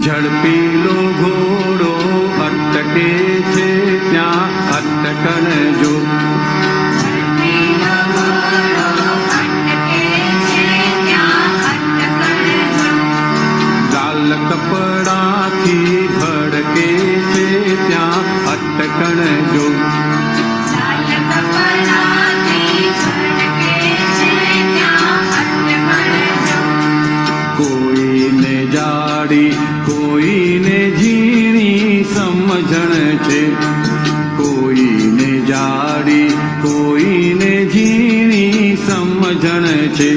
ઝડપીલો ઘોડો અટકે છે ત્યાં અટકણ જો. લાલ કપડાથી ભડકે છે ત્યાં અટકણ જો. કોઈને જાડી કોઈને ઝીણી સમજણ છે. કોઈને જાડી કોઈને ઝીણી સમજણ છે.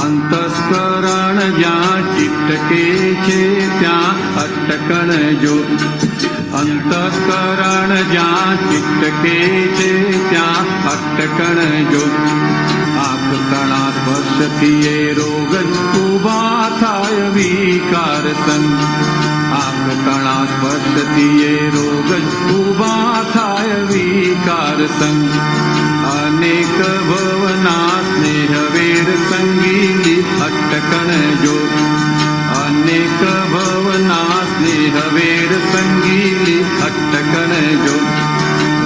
અંતસ્કરણ જ્યાં ચિટકે છે ત્યાં અટકણ જો. અંતસ્કરણ જ્યાં ચિટકે છે ત્યાં અટકણ જો. આંખ તણા સ્પર્શથી એ રોગ ઉભા થાય વિકાર સંગ. આંખ તણા સ્પર્શથી એ રોગ ઉભા થાય વિકાર સંગ. અનેક ભવના સ્નેહ વેર સંગી અટકણ જો. અનેક ભવના સ્નેહ વેર સંગી અટકણ જો.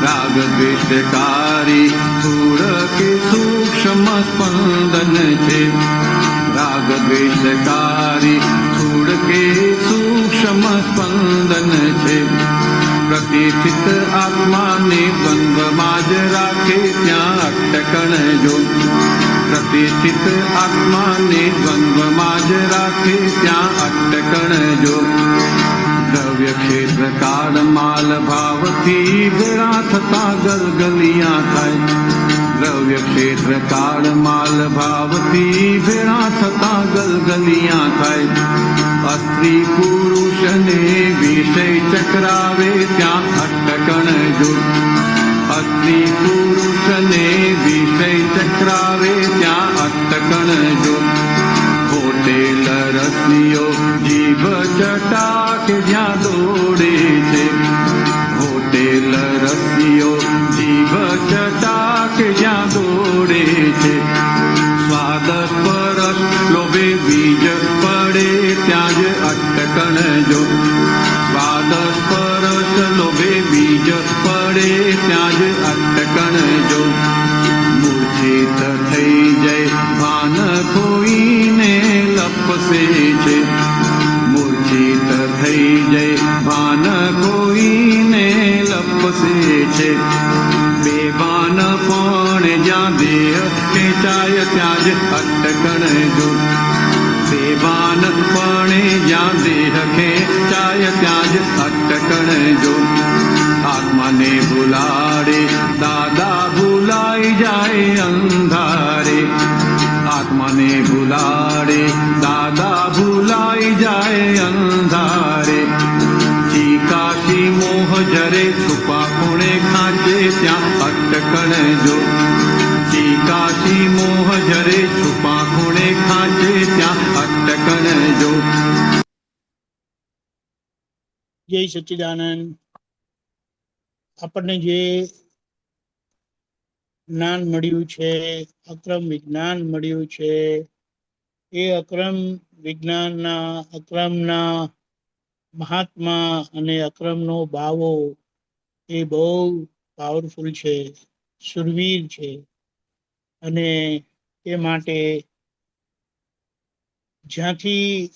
રાગ દ્વેષકારી સ્થૂળ કે સૂક્ષ્મ સ્પંદન છે. રાગ દ્વેષકારી સ્થૂળ કે સૂક્ષ્મ સ્પંદન છે. પ્રતિષ્ઠિત આત્માને દ્વંદ્વમાં જ રાખે ત્યાં અટકણ જો. પ્રતિષ્ઠિત આત્માને દ્વંદ્વમાં જ રાખે ત્યાં અટકણ જો. દ્રવ્ય ક્ષેત્ર કાળ માલ ભાવથી ભેળા થતા ગલગલિયા થાય. દ્રવ્ય ક્ષેત્ર કાળ માલ ભાવથી ભેળા થતા ગલગલિયા થાય. સ્ત્રી પુરુષને વિષય ચક્રાવે ત્યાં અટકણ જો. સ્ત્રી પુરુષને વિષય ચક્રાવે ત્યાં અટકણ જો. હોટેલ રસીઓ જીભ ચટાકે જ્યાં દોડે છે. હોટેલ રસીઓ જીભ ચટાકે જ્યાં દોડે છે. સ્વાદ સ્પરસ લોભે બીજ પડે ત્યાં જ અટકણ જો. સ્વાદ સ્પરસ લોભે બીજ પડે ત્યાં જ અટકણ જો. મૂર્છિત થઈ જાય ભાન કોઈને લપસે છે. મૂર્છિત થઈ જાય ભાન કોઈને લપસે છે. બેભાન પણ જ્યાં દેહ ખેંચાય ત્યાં જ અટકણ જો. બેભાન પણ જ્યાં દેહ ખેંચાય ત્યાં જ અટકણ જો. આત્માને ભૂલાડે દાદા ભૂલાઈ જાય અંધારે. આત્માને ભૂલાડે દાદા ભૂલાઈ જાય અંધારે. ચીકાશી મોહ જરે છુપા ખૂણે ખાંચે ત્યાં અટકણ જો. ચીકાશી મોહ જરે છુપા ખૂણે ખાંચે ત્યાં અટકણ જો. જય સચ્ચિદાનંદ. આપણને જે જ્ઞાન મળ્યું છે, અક્રમ વિજ્ઞાન મળ્યું છે, એ અક્રમ વિજ્ઞાનના અક્રમના મહાત્મા અને અક્રમનો બાવો એ બહુ પાવરફુલ છે, સુરવીર છે. અને એ માટે જ્યાંથી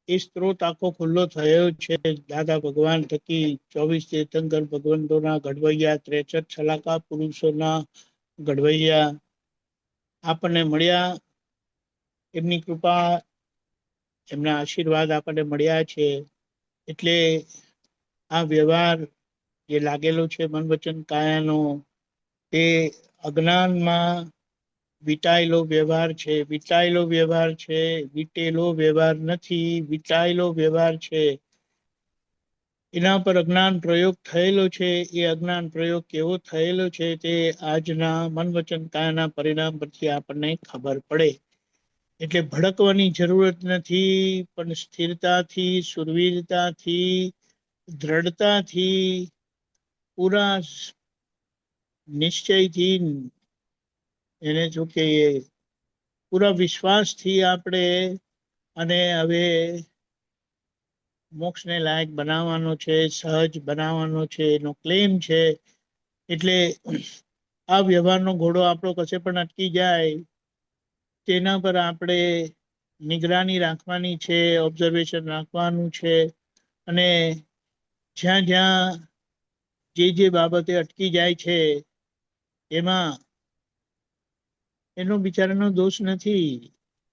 એ સ્ત્રોત આખો ખુલ્લો થયો છે દાદા ભગવાન થકી 24 તીર્થંકર ભગવંતોના ઘડવૈયા, 63 છલાકા પુરુષોના ઘડવૈયા આપણને મળ્યા. એમની કૃપા, એમના આશીર્વાદ આપણને મળ્યા છે. એટલે આ વ્યવહાર જે લાગેલો છે મન વચન કાયાનો, તે અજ્ઞાનમાં વીટાયેલો વ્યવહાર છે. વીટાયેલો વ્યવહાર છે, વીટેલો વ્યવહાર નથી, વીટાયેલો વ્યવહાર છે. એના પર અજ્ઞાન પ્રયોગ થયેલો છે. એ અજ્ઞાન પ્રયોગ કેવો થયેલો છે તે આજના મન વચન કાયાના પરિણામ પરથી આપણને ખબર પડે. એટલે ભડકવાની જરૂરત નથી, પણ સ્થિરતાથી, સુરવીરતાથી, દ્રઢતાથી, પૂરા નિશ્ચયથી, એને શું કહીએ, પૂરા વિશ્વાસથી આપણે, અને હવે મોક્ષને લાયક બનાવવાનો છે, સહજ બનાવવાનો છે, એનો ક્લેમ છે. એટલે આ વ્યવહારનો ઘોડો આપણો કશે પણ અટકી જાય તેના પર આપણે નિગરાની રાખવાની છે, ઓબ્ઝર્વેશન રાખવાનું છે. અને જ્યાં જ્યાં જે બાબતે અટકી જાય છે એમાં એનો બિચારાનો દોષ નથી,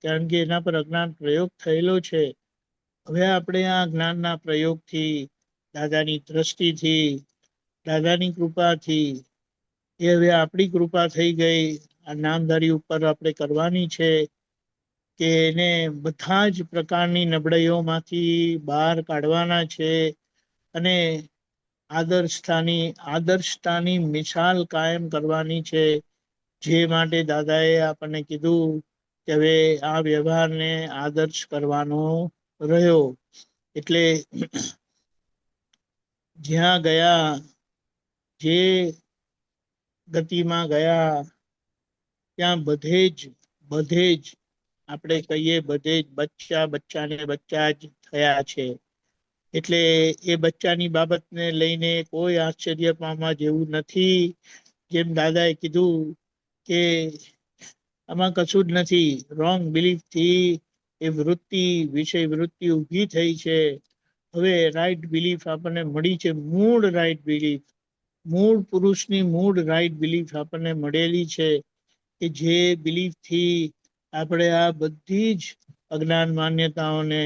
કારણ કે એના પર અજ્ઞાન પ્રયોગ થયેલો છે. હવે આપણે આ જ્ઞાનના પ્રયોગથી, દાદાની દ્રષ્ટિથી, દાદાની કૃપાથી, એ હવે આપણી કૃપા થઈ ગઈ આ નામધારી ઉપર આપણે કરવાની છે કે એને બધા જ પ્રકારની નબળાઈઓમાંથી બહાર કાઢવાના છે. અને આદર્શતાની મિસાલ કાયમ કરવાની છે. જે માટે દાદાએ આપણને કીધું કે હવે આ વ્યવહારને આદર્શ કરવાનો રહ્યો. એટલે જ્યાં ગયા, જે ગતિમાં ગયા, ત્યાં બધે જ આપણે કહીએ બધે જ બચ્ચા જ થયા છે. એટલે એ બચ્ચાની બાબતને લઈને કોઈ આશ્ચર્ય પામવા જેવું નથી. જેમ દાદાએ કીધું કે આમાં કશું જ નથી. રોંગ બિલીફ થી એ વિષય વૃત્તિ ઊભી થઈ છે. હવે રાઈટ બિલીફ આપણને મળી છે, મૂળ રાઈટ બિલીફ, મૂળ પુરુષની મૂળ રાઈટ બિલીફ આપણને મળેલી છે. કે જે બિલીફ થી આપણે આ બધી જ અજ્ઞાન માન્યતાઓને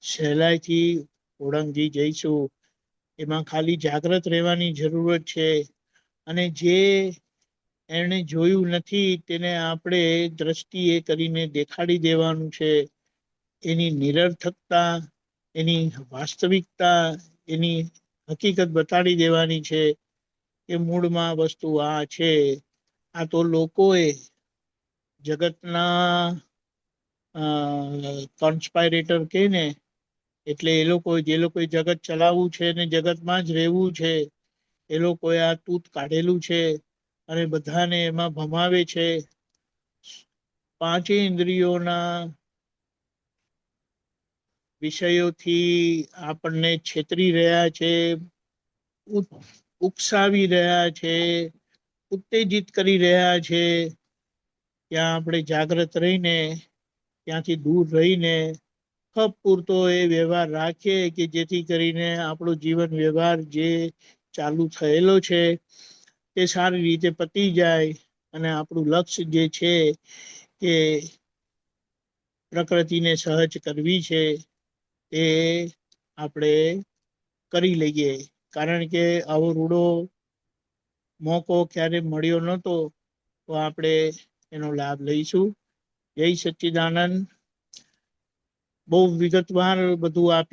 સહેલાઈથી ઓળંગી જઈશું. એમાં ખાલી જાગ્રત રહેવાની જરૂરત છે. અને જે એને જોયું નથી તેને આપણે દ્રષ્ટિએ કરીને દેખાડી દેવાનું છે. એની નિરર્થકતા, એની વાસ્તવિકતા, એની હકીકત બતાડી દેવાની છે કે મૂળમાં વસ્તુ આ છે. આ તો લોકોએ જગતના કોન્સ્પાયરેટર કે ને, એટલે એ લોકો જે લોકોએ જગત ચલાવવું છે ને જગતમાં જ રહેવું છે, એ લોકોએ આ તૂત કાઢેલું છે અને બધાને એમાં ભમાવે છે. પાંચે ઇન્દ્રિયોના વિષયોથી આપણને છેતરી રહ્યા છે, ઉકસાવી રહ્યા છે, ઉત્તેજિત કરી રહ્યા છે. ત્યાં આપણે જાગ્રત રહીને, ત્યાંથી દૂર રહીને ખપ પૂરતો એ વ્યવહાર રાખીએ કે જેથી કરીને આપણો જીવન વ્યવહાર જે ચાલુ થયેલો છે તે સારી રીતે પતી જાય. અને આપણું લક્ષ્ય જે છે કે પ્રકૃતિને સહજ કરવી છે એ આપણે કરી લઈએ. કારણ કે આવો રૂડો મોકો ક્યારે મળ્યો નહોતો, તો આપણે એનો લાભ લઈશું. જય સચ્ચિદાનંદ. બહુ વિગતવાર બધું આપ